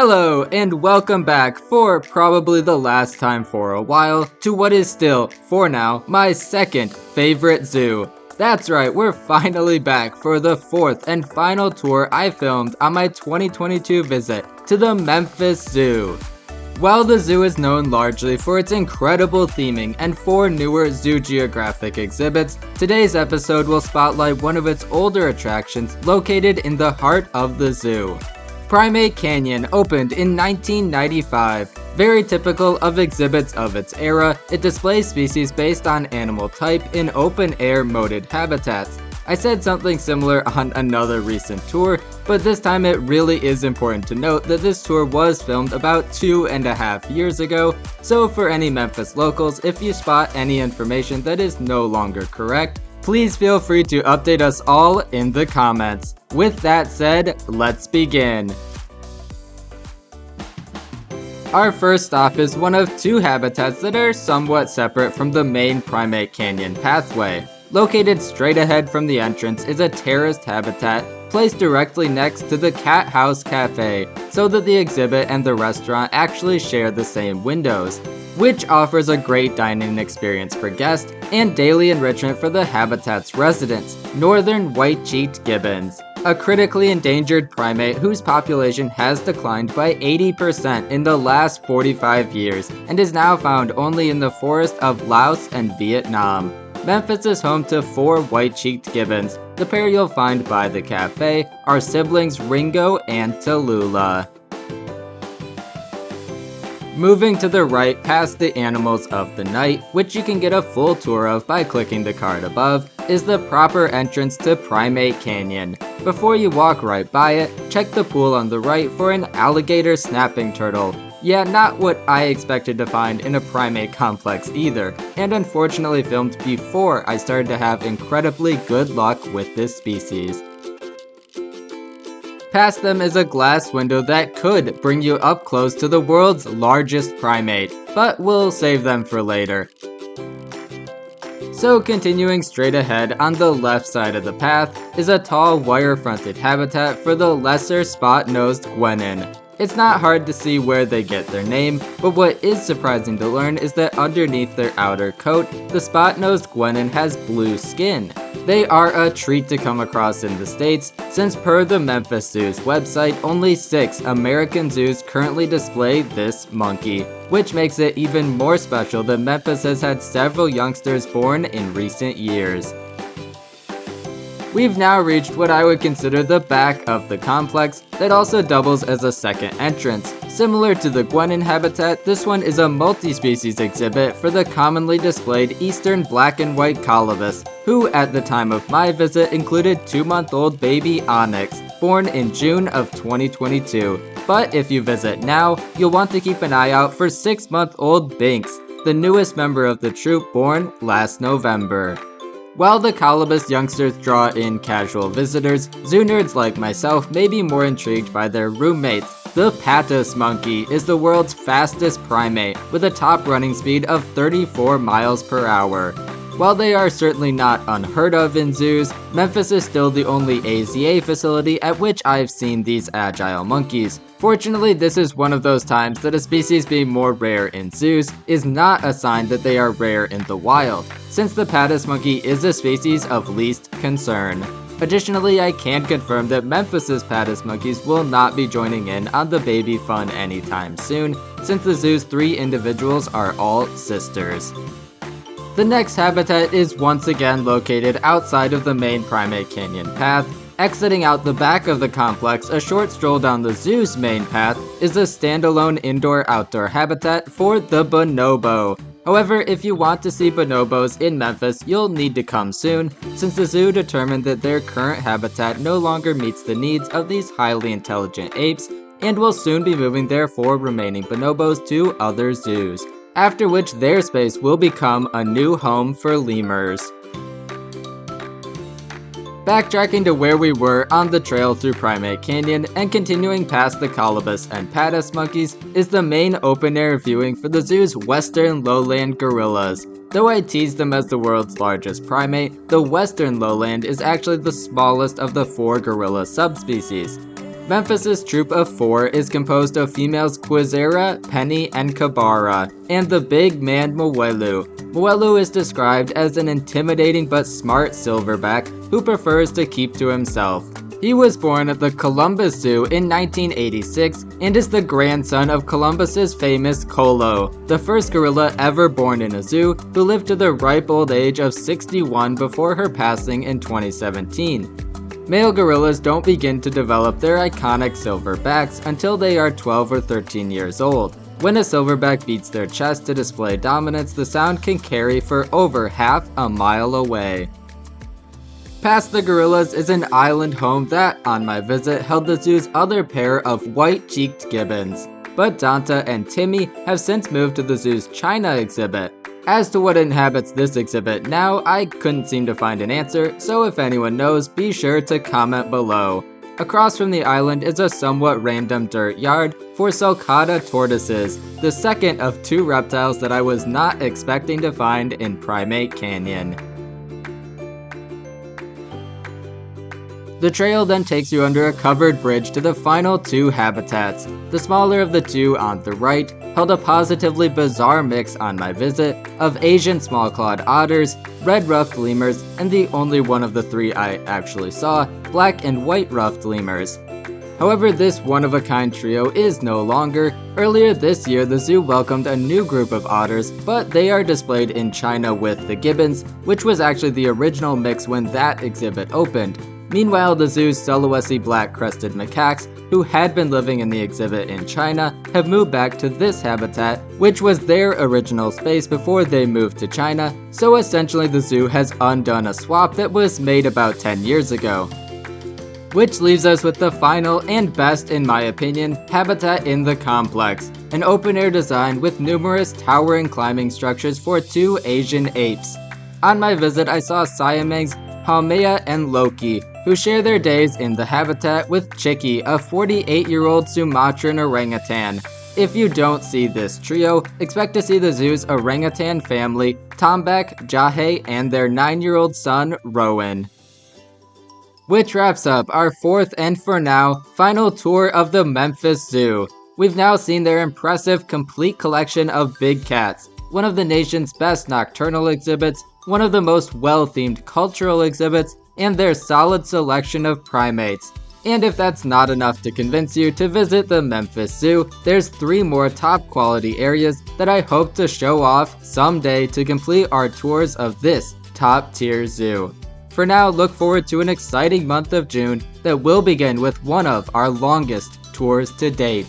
Hello, and welcome back for probably the last time for a while to what is still, for now, my second favorite zoo. That's right, we're finally back for the fourth and final tour I filmed on my 2022 visit to the Memphis Zoo. While the zoo is known largely for its incredible theming and 4 newer zoo geographic exhibits, today's episode will spotlight one of its older attractions located in the heart of the zoo. Primate Canyon opened in 1995. Very typical of exhibits of its era, it displays species based on animal type in open-air moated habitats. I said something similar on another recent tour, but this time it really is important to note that this tour was filmed about 2.5 years ago, so for any Memphis locals, if you spot any information that is no longer correct, please feel free to update us all in the comments. With that said, let's begin. Our first stop is one of 2 habitats that are somewhat separate from the main Primate Canyon pathway. Located straight ahead from the entrance is a terraced habitat placed directly next to the Cat House Cafe, so that the exhibit and the restaurant actually share the same windows, which offers a great dining experience for guests and daily enrichment for the habitat's residents, northern white-cheeked gibbons, a critically endangered primate whose population has declined by 80% in the last 45 years and is now found only in the forest of Laos and Vietnam. Memphis is home to 4 white-cheeked gibbons. The pair you'll find by the cafe are siblings Ringo and Tallulah. Moving to the right past the animals of the night, which you can get a full tour of by clicking the card above, is the proper entrance to Primate Canyon. Before you walk right by it, check the pool on the right for an alligator snapping turtle. Yeah, not what I expected to find in a primate complex either, and unfortunately filmed before I started to have incredibly good luck with this species. Past them is a glass window that could bring you up close to the world's largest primate, but we'll save them for later. So continuing straight ahead on the left side of the path is a tall wire-fronted habitat for the Lesser Spot-nosed Guenon. It's not hard to see where they get their name, but what is surprising to learn is that underneath their outer coat, the spot-nosed Guenon has blue skin. They are a treat to come across in the States, since per the Memphis Zoo's website, only 6 American zoos currently display this monkey, which makes it even more special that Memphis has had several youngsters born in recent years. We've now reached what I would consider the back of the complex that also doubles as a second entrance. Similar to the Guenon habitat, this one is a multi-species exhibit for the commonly displayed eastern black and white Colobus, who at the time of my visit included 2-month-old baby Onyx, born in June of 2022. But if you visit now, you'll want to keep an eye out for 6-month-old Binks, the newest member of the troop born last November. While the Colobus youngsters draw in casual visitors, zoo nerds like myself may be more intrigued by their roommates. The Patos monkey is the world's fastest primate, with a top running speed of 34 miles per hour. While they are certainly not unheard of in zoos, Memphis is still the only AZA facility at which I've seen these agile monkeys. Fortunately, this is one of those times that a species being more rare in zoos is not a sign that they are rare in the wild, since the Patos monkey is a species of least concern. Additionally, I can confirm that Memphis's Patos monkeys will not be joining in on the baby fun anytime soon, since the zoo's 3 individuals are all sisters. The next habitat is once again located outside of the main Primate Canyon path. Exiting out the back of the complex, a short stroll down the zoo's main path is a standalone indoor-outdoor habitat for the bonobo. However, if you want to see bonobos in Memphis, you'll need to come soon, since the zoo determined that their current habitat no longer meets the needs of these highly intelligent apes, and will soon be moving their 4 remaining bonobos to other zoos, after which their space will become a new home for lemurs. Backtracking to where we were on the trail through Primate Canyon and continuing past the Colobus and Patos monkeys is the main open-air viewing for the zoo's western lowland gorillas. Though I teased them as the world's largest primate, the western lowland is actually the smallest of the 4 gorilla subspecies. Memphis's troop of 4 is composed of females Guereza, Penny, and Kabara, and the big man Moelu. Moelu is described as an intimidating but smart silverback who prefers to keep to himself. He was born at the Columbus Zoo in 1986 and is the grandson of Columbus's famous Colo, the first gorilla ever born in a zoo, who lived to the ripe old age of 61 before her passing in 2017. Male gorillas don't begin to develop their iconic silverbacks until they are 12 or 13 years old. When a silverback beats their chest to display dominance, the sound can carry for over half a mile away. Past the gorillas is an island home that, on my visit, held the zoo's other pair of white-cheeked gibbons. But Danta and Timmy have since moved to the zoo's China exhibit. As to what inhabits this exhibit now, I couldn't seem to find an answer, so if anyone knows, be sure to comment below. Across from the island is a somewhat random dirt yard for Sulcata tortoises, the second of 2 reptiles that I was not expecting to find in Primate Canyon. The trail then takes you under a covered bridge to the final 2 habitats. The smaller of the 2 on the right held a positively bizarre mix on my visit of Asian small-clawed otters, red-ruffed lemurs, and the only one of the 3 I actually saw, black and white-ruffed lemurs. However, this one-of-a-kind trio is no longer. Earlier this year, the zoo welcomed a new group of otters, but they are displayed in China with the gibbons, which was actually the original mix when that exhibit opened. Meanwhile, the zoo's Sulawesi black-crested macaques, who had been living in the exhibit in China, have moved back to this habitat, which was their original space before they moved to China, so essentially the zoo has undone a swap that was made about 10 years ago. Which leaves us with the final and best, in my opinion, habitat in the complex, an open-air design with numerous towering climbing structures for 2 Asian apes. On my visit, I saw Siamangs, Haumea, and Loki, who share their days in the habitat with Chicky, a 48-year-old Sumatran orangutan. If you don't see this trio, expect to see the zoo's orangutan family, Tombak, Jahe, and their 9-year-old son, Rowan. Which wraps up our 4th and for now, final tour of the Memphis Zoo. We've now seen their impressive complete collection of big cats, one of the nation's best nocturnal exhibits, one of the most well-themed cultural exhibits, and their solid selection of primates. And if that's not enough to convince you to visit the Memphis Zoo, there's 3 more top quality areas that I hope to show off someday to complete our tours of this top tier zoo. For now, look forward to an exciting month of June that will begin with one of our longest tours to date.